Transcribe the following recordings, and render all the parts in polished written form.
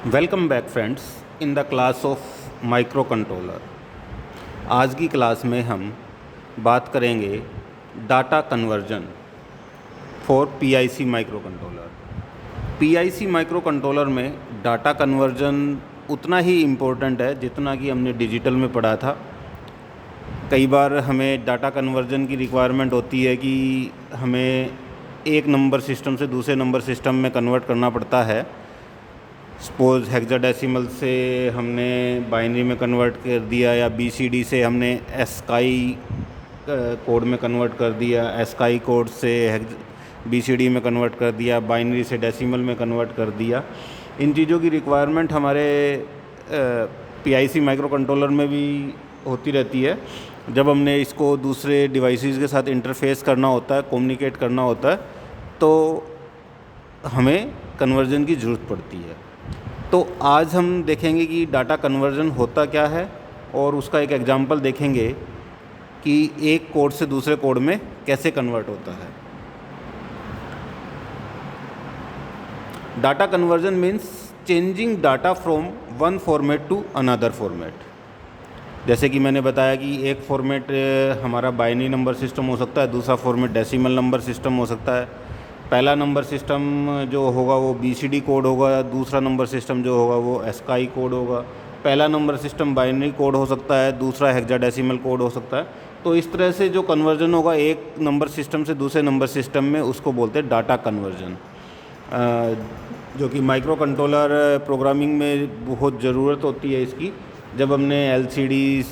Welcome back friends in the class of micro controller. आज की class में हम बात करेंगे data conversion for PIC micro controller. PIC micro controller में डाटा कन्वर्जन उतना ही इम्पोर्टेंट है जितना कि हमने डिजिटल में पढ़ा था। कई बार हमें डाटा कन्वर्जन की रिक्वायरमेंट होती है कि हमें एक नंबर सिस्टम से दूसरे नंबर सिस्टम में कन्वर्ट करना पड़ता है। सपोज़ हेक्साडेसिमल से हमने बाइनरी में कन्वर्ट कर दिया या बीसीडी से हमने एस्काई कोड में कन्वर्ट कर दिया, एस्काई कोड से बीसीडी में कन्वर्ट कर दिया, बाइनरी से डेसिमल में कन्वर्ट कर दिया। इन चीज़ों की रिक्वायरमेंट हमारे पीआईसी माइक्रो कंट्रोलर में भी होती रहती है। जब हमने इसको दूसरे डिवाइसेस के साथ इंटरफेस करना होता है, कम्युनिकेट करना होता है, तो हमें कन्वर्जन की ज़रूरत पड़ती है। तो आज हम देखेंगे कि डाटा कन्वर्जन होता क्या है और उसका एक एग्जांपल देखेंगे कि एक कोड से दूसरे कोड में कैसे कन्वर्ट होता है। Data conversion means changing data from one format to another format. जैसे कि मैंने बताया कि एक फॉर्मेट हमारा बाइनरी नंबर सिस्टम हो सकता है, दूसरा फॉर्मेट डेसिमल नंबर सिस्टम हो सकता है। पहला नंबर सिस्टम जो होगा वो बीसीडी कोड होगा, दूसरा नंबर सिस्टम जो होगा वो एस्काई कोड होगा। पहला नंबर सिस्टम बाइनरी कोड हो सकता है, दूसरा हेक्साडेसिमल कोड हो सकता है। तो इस तरह से जो कन्वर्जन होगा एक नंबर सिस्टम से दूसरे नंबर सिस्टम में, उसको बोलते हैं डाटा कन्वर्जन, जो कि माइक्रो कंट्रोलर प्रोग्रामिंग में बहुत ज़रूरत होती है इसकी। जब हमने एलसीडी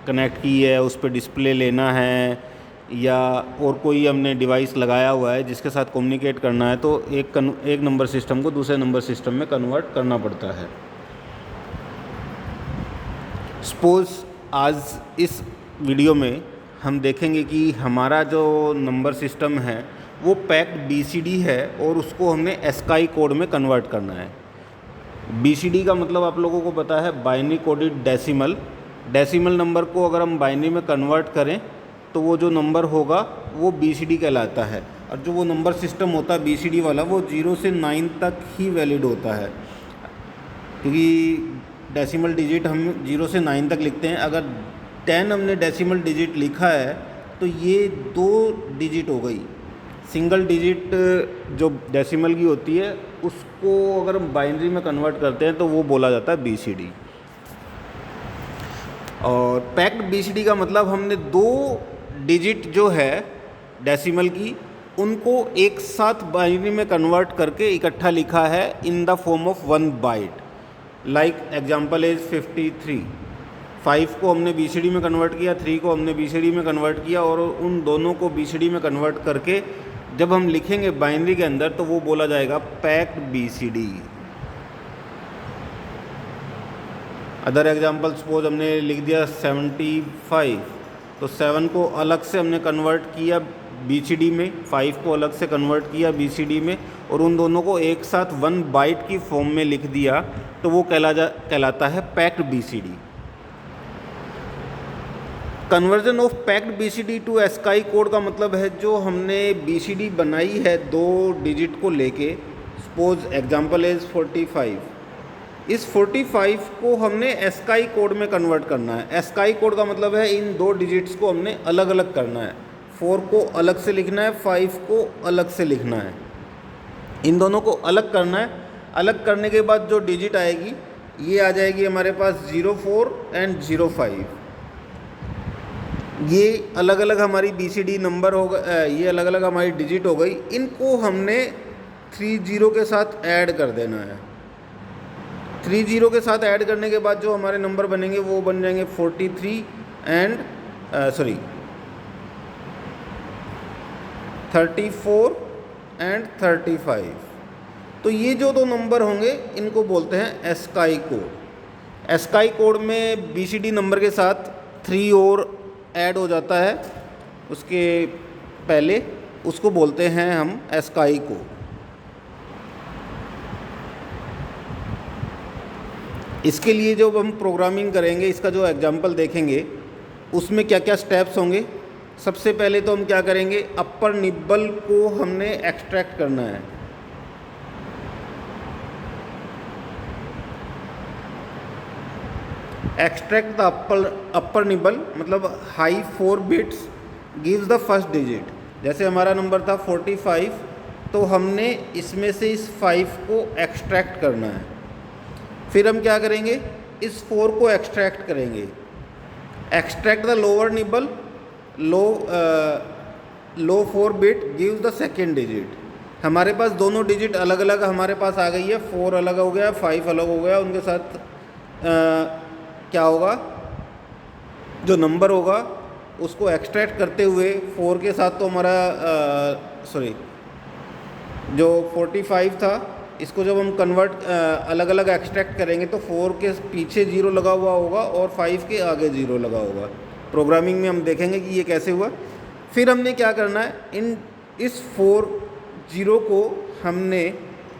कनेक्ट की है, उस पर डिस्प्ले लेना है या और कोई हमने डिवाइस लगाया हुआ है जिसके साथ कम्युनिकेट करना है, तो एक नंबर सिस्टम को दूसरे नंबर सिस्टम में कन्वर्ट करना पड़ता है। सपोज़ आज इस वीडियो में हम देखेंगे कि हमारा जो नंबर सिस्टम है वो पैक्ड बीसीडी है और उसको हमने एस्काई कोड में कन्वर्ट करना है। बीसीडी का मतलब आप लोगों को पता है binary coded decimal. Decimal number को अगर हम बाइनरी में कन्वर्ट करें तो वो जो नंबर होगा वो बीसीडी कहलाता है। और जो वो नंबर सिस्टम होता है बीसीडी वाला, वो 0 से 9 तक ही वैलिड होता है, क्योंकि डेसिमल डिजिट हम 0 से 9 तक लिखते हैं। अगर 10 हमने डेसिमल डिजिट लिखा है तो ये 2 डिजिट हो गई। सिंगल डिजिट जो डेसिमल की होती है उसको अगर हम बाइनरी में कन्वर्ट करते हैं तो वो बोला जाता है बीसीडी। और पैक्ड बीसीडी का मतलब हमने 2 डिजिट जो है डेसिमल की, उनको एक साथ बाइनरी में कन्वर्ट करके इकट्ठा लिखा है in the form of 1 byte. Like example is 53। 5 को हमने बीसीडी में कन्वर्ट किया, 3 को हमने बीसीडी में कन्वर्ट किया, और उन दोनों को बीसीडी में कन्वर्ट करके जब हम लिखेंगे बाइनरी के अंदर तो वो बोला जाएगा packed BCD. Other example, suppose हमने लिख दिया 75, तो 7 को अलग से हमने कन्वर्ट किया बीसीडी में, 5 को अलग से कन्वर्ट किया बीसीडी में, और उन दोनों को एक साथ 1 बाइट की फॉर्म में लिख दिया, तो वो कहलाता है packed BCD. Conversion of packed BCD to ASCII code का मतलब है जो हमने बीसीडी बनाई है 2 डिजिट को लेके। Suppose example is 45। इस 45 को हमने एस्काई कोड में कन्वर्ट करना है। एस्काई कोड का मतलब है इन 2 डिजिट्स को हमने अलग अलग करना है। 4 को अलग से लिखना है, 5 को अलग से लिखना है। इन दोनों को अलग करना है। अलग करने के बाद जो डिजिट आएगी ये आ जाएगी हमारे पास 04 एंड 05। ये अलग अलग हमारी बीसीडी नंबर हो गए, ये अलग अलग हमारी डिजिट हो गई। इनको हमने 30 के साथ ऐड कर देना है। 30 के साथ ऐड करने के बाद जो हमारे नंबर बनेंगे वो बन जाएंगे 43 एंड 34 एंड 35। तो ये जो 2 नंबर होंगे इनको बोलते हैं एस्काई कोड। एस्काई कोड में बीसीडी नंबर के साथ 3 और ऐड हो जाता है उसके पहले, उसको बोलते हैं हम एस्काई कोड। इसके लिए जब हम प्रोग्रामिंग करेंगे, इसका जो एग्जांपल देखेंगे उसमें क्या क्या स्टेप्स होंगे। सबसे पहले तो हम क्या करेंगे, अपर निब्बल को हमने एक्सट्रैक्ट करना है। एक्सट्रैक्ट द अपर निबल मतलब high 4 bits gives the first digit. जैसे हमारा नंबर था 45, तो हमने इसमें से इस 5 को एक्सट्रैक्ट करना है। फिर हम क्या करेंगे, इस 4 को एक्सट्रैक्ट करेंगे। Extract the lower nibble, low 4 bit gives the second digit. हमारे पास दोनों डिजिट अलग अलग हमारे पास आ गई है, 4 अलग हो गया, 5 अलग हो गया। उनके साथ क्या होगा, जो नंबर होगा उसको एक्सट्रैक्ट करते हुए 4 के साथ तो हमारा जो 45 था, इसको जब हम कन्वर्ट अलग अलग एक्सट्रैक्ट करेंगे तो 4 के पीछे 0 लगा हुआ होगा और 5 के आगे 0 लगा होगा। प्रोग्रामिंग में हम देखेंगे कि ये कैसे हुआ। फिर हमने क्या करना है, इस 4 0 को हमने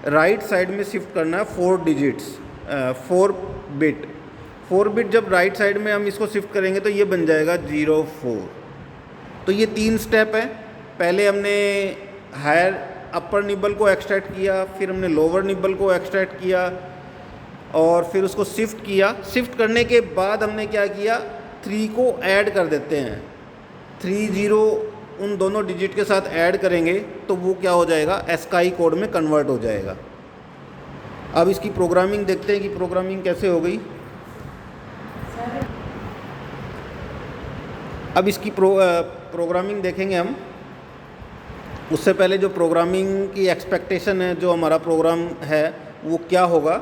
राइट साइड में शिफ्ट करना है 4 डिजिट्स, 4 बिट। 4 बिट जब राइट साइड में हम इसको शिफ्ट करेंगे तो ये बन जाएगा 0 4। तो ये 3 स्टेप है। पहले हमने हायर अपर निबल को एक्सट्रैक्ट किया, फिर हमने लोअर निबल को एक्सट्रैक्ट किया और फिर उसको शिफ्ट किया। शिफ्ट करने के बाद हमने क्या किया, 3 को ऐड कर देते हैं। 3 0 उन दोनों डिजिट के साथ ऐड करेंगे तो वो क्या हो जाएगा, एस्काई कोड में कन्वर्ट हो जाएगा। अब इसकी प्रोग्रामिंग देखते हैं कि प्रोग्रामिंग कैसे हो गई। अब इसकी प्रोग्रामिंग देखेंगे हम। उससे पहले जो प्रोग्रामिंग की एक्सपेक्टेशन है, जो हमारा प्रोग्राम है वो क्या होगा,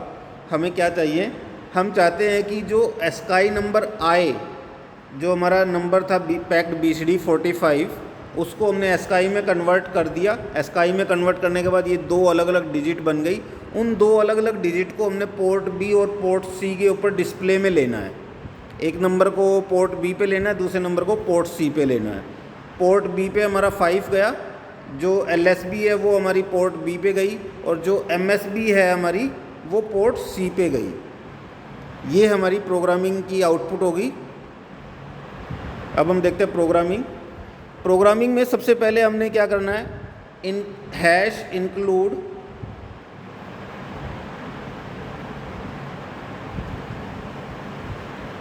हमें क्या चाहिए, हम चाहते हैं कि जो एस्काई नंबर आए, जो हमारा नंबर था पैक्ड BCD 45, उसको हमने एस्काई में कन्वर्ट कर दिया। एस्काई में कन्वर्ट करने के बाद ये 2 अलग अलग डिजिट बन गई। उन 2 अलग अलग डिजिट को हमने पोर्ट B और पोर्ट C के ऊपर डिस्प्ले में लेना है। एक नंबर को पोर्ट B पे लेना है, दूसरे नंबर को पोर्ट C पे लेना है। पोर्ट B पे हमारा 5 गया, जो LSB है वो हमारी पोर्ट B पे गई और जो MSB है हमारी वो पोर्ट C पे गई। ये हमारी प्रोग्रामिंग की आउटपुट होगी। अब हम देखते हैं प्रोग्रामिंग में सबसे पहले हमने क्या करना है, हैश इंक्लूड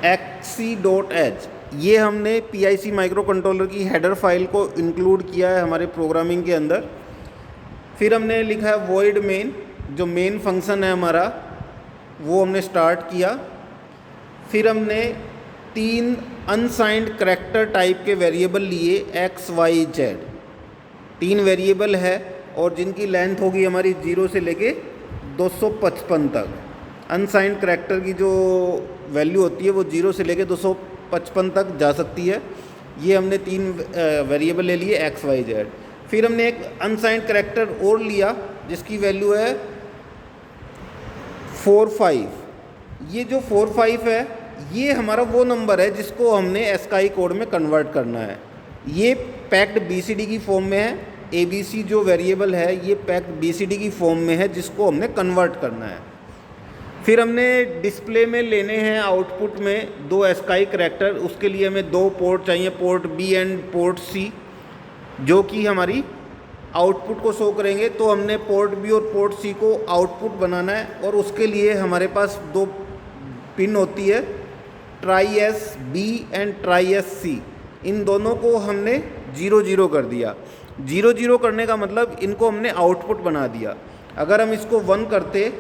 xc.h, ये हमने PIC माइक्रो कंट्रोलर की हेडर फाइल को इंक्लूड किया है हमारे प्रोग्रामिंग के अंदर। फिर हमने लिखा है वॉइड मेन, जो मेन फंक्शन है हमारा वो हमने स्टार्ट किया। फिर हमने 3 अनसाइंड करैक्टर टाइप के वेरिएबल लिए x y z। 3 वेरिएबल है और जिनकी लेंथ होगी हमारी 0 से लेके 255 तक। अनसाइंड करैक्टर की जो वैल्यू होती है वो 0 से लेके 255 तक जा सकती है। ये हमने 3 वेरिएबल ले लिए x y z। फिर हमने एक अनसाइंड करैक्टर और लिया जिसकी वैल्यू है 45। ये जो 45 है ये हमारा वो नंबर है जिसको हमने एस्काई कोड में कन्वर्ट करना है। ये पैक्ड BCD की फॉर्म में है। ABC जो वेरिएबल है ये पैक्ड BCD की फॉर्म में है जिसको हमने कन्वर्ट करना है। फिर हमने डिस्प्ले में लेने हैं आउटपुट में 2 एस्काई करैक्टर। उसके लिए हमें 2 पोर्ट चाहिए, port B and port C, जो कि हमारी आउटपुट को शो करेंगे। तो हमने पोर्ट B और पोर्ट C को आउटपुट बनाना है और उसके लिए हमारे पास 2 पिन होती है, try S B and try S C। इन दोनों को हमने 0 0 कर दिया। 0 0 करने का मतलब इनको हमने आउटपुट बना दिया। अगर हम इसको 1 करते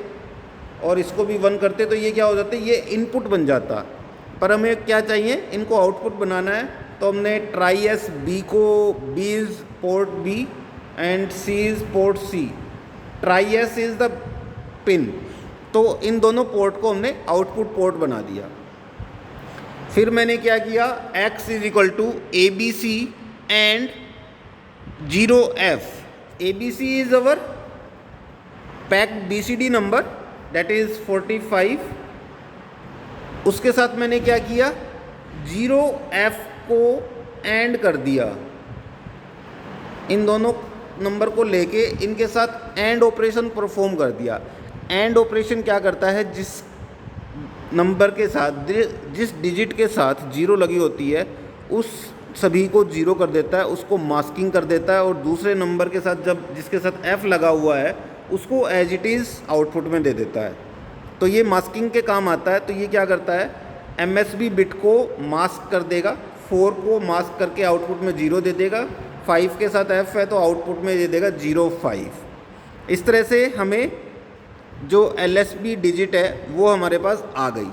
और इसको भी 1 करते तो ये क्या हो जाता है, ये इनपुट बन जाता। पर हमें क्या चाहिए, इनको आउटपुट बनाना है। तो हमने ट्राई S B को B is port B and C is port C। Try S is the pin. तो इन दोनों पोर्ट को हमने आउटपुट पोर्ट बना दिया। फिर मैंने क्या किया, x is equal to ABC and 0F। ABC is our packed BCD number that is 45। उसके साथ मैंने क्या किया, 0F को एंड कर दिया। इन दोनों नंबर को लेके इनके साथ एंड ऑपरेशन परफॉर्म कर दिया। एंड ऑपरेशन क्या करता है, जिस नंबर के साथ, जिस डिजिट के साथ 0 लगी होती है उस सभी को 0 कर देता है, उसको मास्किंग कर देता है। और दूसरे नंबर के साथ जब जिसके साथ F लगा हुआ है उसको एज इट इज़ आउटपुट में दे देता है। तो ये मास्किंग के काम आता है। तो ये क्या करता है, MSB बिट को मास्क कर देगा, 4 को मास्क करके आउटपुट में 0 दे देगा, 5 के साथ F है तो आउटपुट में दे देगा 0 5। इस तरह से हमें जो LSB डिजिट है वो हमारे पास आ गई।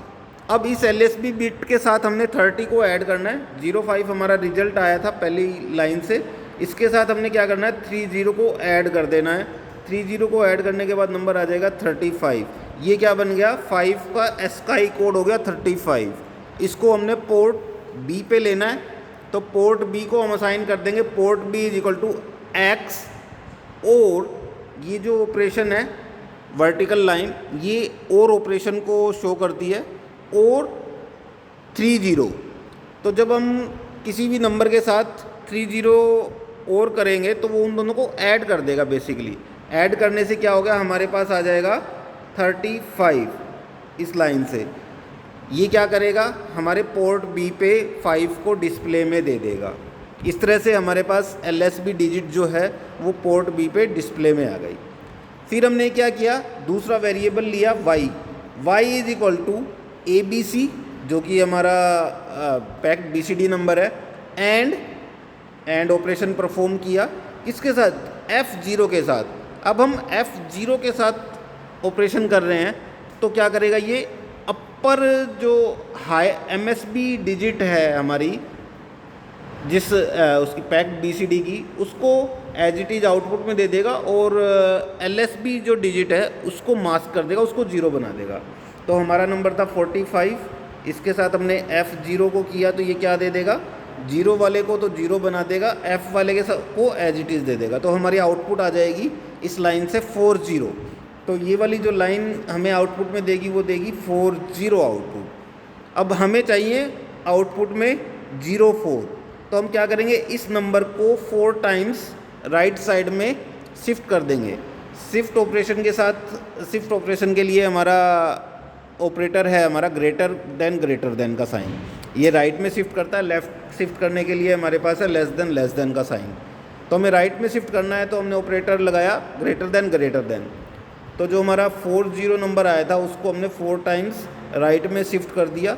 अब इस LSB बिट के साथ हमने 30 को ऐड करना है। 0 5 हमारा रिजल्ट आया था पहली लाइन से, इसके साथ हमने क्या करना है 30 को ऐड कर देना है। 30 को ऐड करने के बाद नंबर आ जाएगा 35। ये क्या बन गया 5 का ASCII कोड हो गया 35। इसको हमने पोर्ट B पे लेना है, तो पोर्ट B को हम असाइन कर देंगे port B is equal to X, और ये जो ऑपरेशन है वर्टिकल लाइन ये और ऑपरेशन को शो करती है, और 30। तो जब हम किसी भी नंबर के साथ 30 और करेंगे तो वो उन दोनों को ऐड कर देगा। बेसिकली ऐड करने से क्या हो गया, हमारे पास आ जाएगा 35 इस लाइन से। ये क्या करेगा, हमारे पोर्ट B पे 5 को डिस्प्ले में दे देगा। इस तरह से हमारे पास LSB डिजिट जो है वो पोर्ट B पे डिस्प्ले में आ गई। फिर हमने क्या किया, दूसरा वेरिएबल लिया y is equal to ABC जो कि हमारा पैक्ड BCD नंबर है, एंड ऑपरेशन परफॉर्म किया किसके साथ, F0 के साथ। अब हम F0 के साथ ऑपरेशन कर रहे हैं तो क्या करेगा, ये अपर जो हाई MSB डिजिट है हमारी जिस उसकी पैक्ड BCD की, उसको एज इट इज़ आउटपुट में दे देगा, और LSB जो डिजिट है उसको मास्क कर देगा, उसको 0 बना देगा। तो हमारा नंबर था 45, इसके साथ हमने F0 को किया तो ये क्या दे देगा, 0 वाले को तो 0 बना देगा, F वाले के साथ को एज इट इज़ दे देगा। तो हमारी आउटपुट आ जाएगी इस लाइन से 40। तो ये वाली जो लाइन हमें आउटपुट में देगी वो देगी 40 आउटपुट। अब हमें चाहिए आउटपुट में 04, तो हम क्या करेंगे, इस नंबर को 4 टाइम्स राइट साइड में शिफ्ट कर देंगे। शिफ्ट ऑपरेशन के साथ, शिफ्ट ऑपरेशन के लिए हमारा ऑपरेटर है हमारा ग्रेटर देन का साइन। ये राइट में शिफ्ट करता है, लेफ़्ट शिफ्ट करने के लिए हमारे पास है लेस देन का साइन। तो हमें राइट में शिफ्ट करना है तो हमने ऑपरेटर लगाया ग्रेटर देन। तो जो हमारा 40 नंबर आया था उसको हमने 4 टाइम्स राइट में शिफ्ट कर दिया।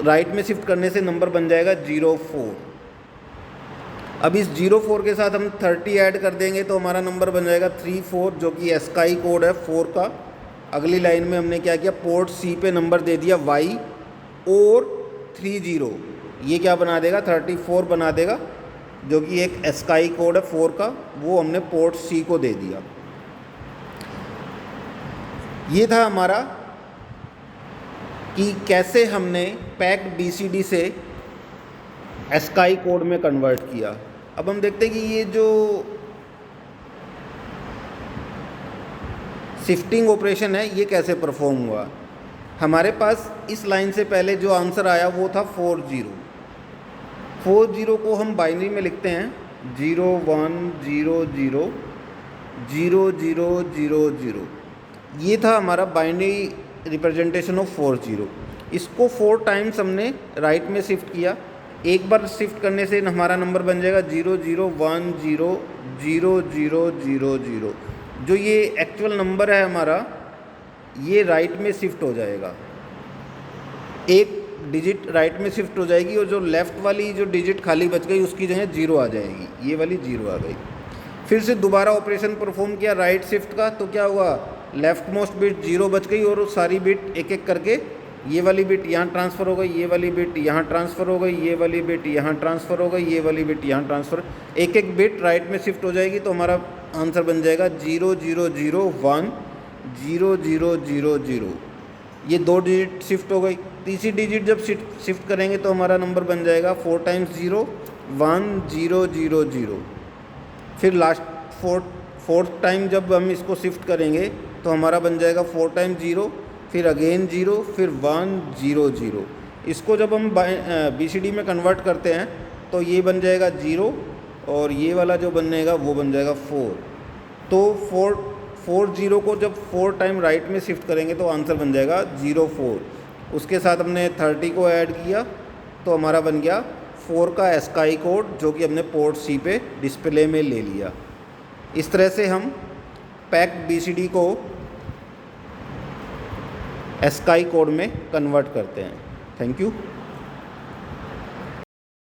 राइट में शिफ्ट करने से नंबर बन जाएगा 04। अब इस 04 के साथ हम 30 ऐड कर देंगे तो हमारा नंबर बन जाएगा 34 जो कि ASCII कोड है 4 का। अगली लाइन में हमने क्या किया, पोर्ट C पे नंबर दे दिया y और 30, ये क्या बना देगा 34 बना देगा, जो कि एक ASCII कोड है 4 का, वो हमने पोर्ट C को दे दिया। ये था हमारा कि कैसे हमने पैक्ड BCD से ASCII कोड में कन्वर्ट किया। अब हम देखते हैं कि ये जो शिफ्टिंग ऑपरेशन है ये कैसे परफॉर्म हुआ। हमारे पास इस लाइन से पहले जो आंसर आया वो था 40। 40 को हम बाइनरी में लिखते हैं 0 1 0 0 0 0 0 0। ये था हमारा बाइनरी रिप्रेजेंटेशन ऑफ 40। इसको 4 टाइम्स हमने राइट में शिफ्ट किया। एक बार शिफ्ट करने से हमारा नंबर बन जाएगा 0 0 1 0 0 0 0 0। जो ये एक्चुअल नंबर है हमारा ये राइट में शिफ्ट हो जाएगा, एक डिजिट राइट में शिफ्ट हो जाएगी, और जो लेफ़्ट वाली जो डिजिट खाली बच गई उसकी जगह 0 आ जाएगी, ये वाली 0 आ गई। फिर से दोबारा ऑपरेशन परफॉर्म किया राइट शिफ्ट का, तो क्या हुआ, लेफ़्ट मोस्ट बिट 0 बच गई, और सारी बिट एक एक करके ये वाली बिट यहाँ ट्रांसफ़र हो गई, ये वाली बिट यहाँ ट्रांसफ़र हो गई, ये वाली बिट यहाँ ट्रांसफ़र हो गई, ये वाली बिट यहाँ ट्रांसफ़र, एक एक बिट राइट में शिफ्ट हो जाएगी। तो हमारा आंसर बन जाएगा 0 0 0 1 0 0 0 0। ये 2 डिजिट शिफ्ट हो गई। तीसरी डिजिट जब शिफ्ट करेंगे तो हमारा नंबर बन जाएगा 4 टाइम्स 0 1 0 0 0। फिर लास्ट फोर्थ टाइम जब हम इसको शिफ्ट करेंगे तो हमारा बन जाएगा 4 टाइम्स 0, फिर अगेन 0, फिर 1 0 0। इसको जब हम BCD में कन्वर्ट करते हैं तो ये बन जाएगा 0, और ये वाला जो बनेगा वो बन जाएगा 4। तो 4 0 को जब 4 टाइम राइट में शिफ्ट करेंगे तो आंसर बन जाएगा 0 4। उसके साथ हमने 30 को ऐड किया तो हमारा बन गया 4 का ASCII कोड, जो कि हमने पोर्ट C पे डिस्प्ले में ले लिया। इस तरह से हम पैक्ड BCD को एस्काई कोड में कन्वर्ट करते हैं। Thank you.